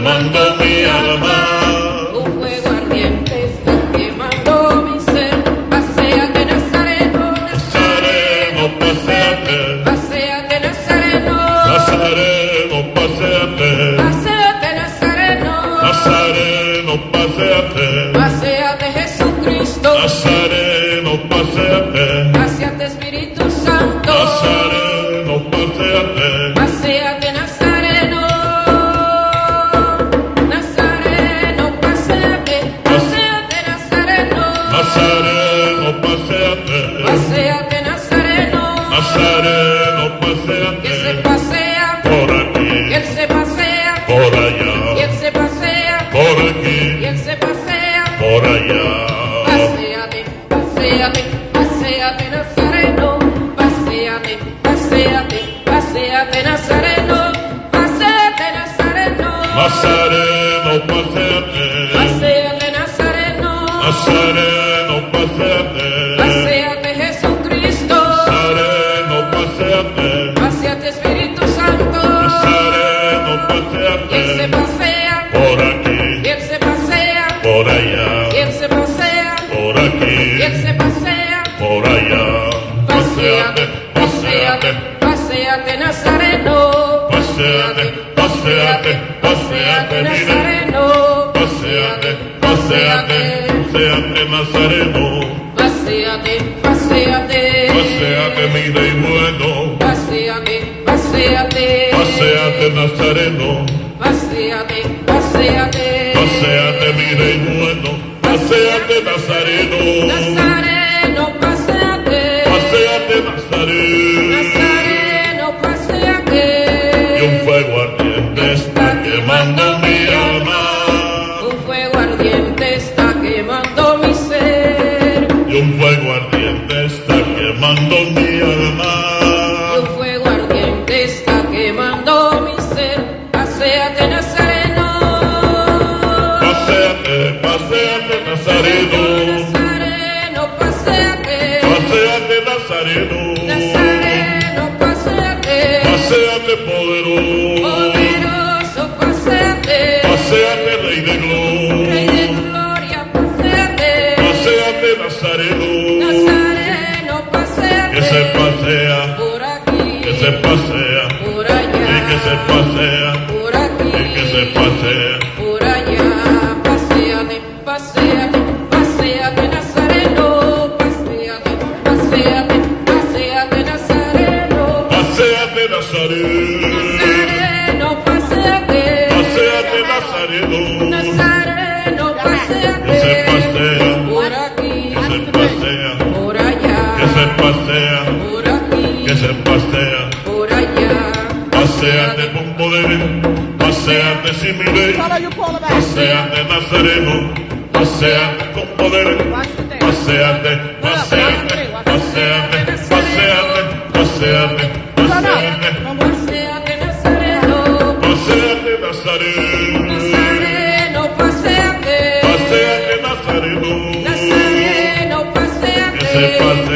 quemando mi alma. Un fuego ardiente está quemando mi ser. Paséate, Nazareno, Nazareno, paséate. paséate, Nazareno, Nazareno, paséate. paséate, Nazareno, Nazareno, paséate. paséate, Jesucristo, Nazareno, paséate. paséate, Espíritu Santo, Nazareno, paséate. paséate, Nazareno, Nazareno, paséate, paséate, Nazareno, Nazareno, paséate. paséate, Nazareno, Nazareno, que se paséate. pasea, Por aquí, que él se pasea, por y allá, él se pasea, por y aquí, él se pasea. por allá. Paséate, paséate, paséate, Nazareno, paséate, paséate, paséate, Nazareno, paséate, Nazareno, Nazareno, paséate. paséate, Nazareno, Nazareno, paséate. paséate, Jesucristo, Nazareno, paséate. paséate, Espíritu Santo, Nazareno, y él se paséate. pasea, Por aquí, y él se pasea, por allá, y él se pasea, por y él aquí, se pasea. por allá. Paséate, paséate, paséate, Nazareno. Paséate, paséate, paséate, mire. Nazareno. Paséate, paséate, paséate, Nazareno. Paséate, paséate. Paséate, mire y bueno. Paséate, paséate. Paséate, Nazareno. Paséate, paséate. Paséate, mire y bueno. Paséate, Nazareno. Nazareno, paséate. Paséate, Nazareno. Nazareno, Y paséate. un fuego ardiente está quemando mi alma. Un fuego ardiente está quemando mi ser. Y un fuego ardiente está quemando mi alma. Un fuego ardiente está quemando mi ser. Paséate, Nazareno. Paséate, paséate, Nazareno. Nazareno, paséate. Paséate, Nazareno. Nazareno, paséate. Paséate, poderoso. Poderoso, paséate. Paséate, Rey de Rey de gloria. gloria, paséate. Paséate, Nazareno. Nazareno, paséate. Que se pasea, Por aquí. que se pasea, Por allá. y que se pasea, Por aquí. y que se pasea. Por allá, paséate, paséate, paséate, Nazareno, paséate, paséate, paséate, Nazareno, Paséate, Nazareno. Nazareno, paséate, Paséate, Nazareno. Nazareno, Que se paséate, pasea, por aquí, que se pasea, por allá, que se pasea, por aquí, que se pasea. por allá, Paséate con poder, paséate sin mi ley. What are you Paul about? Paséate, Nazareno. Paséate con poder. Watch the thing. Paséate, paséate, paséate, paséate, paséate, paséate. paséate, Nazareno, Paséate, Nazareno. Nazareno, paséate. Paséate, Nazareno. Nazareno, Que se paséate.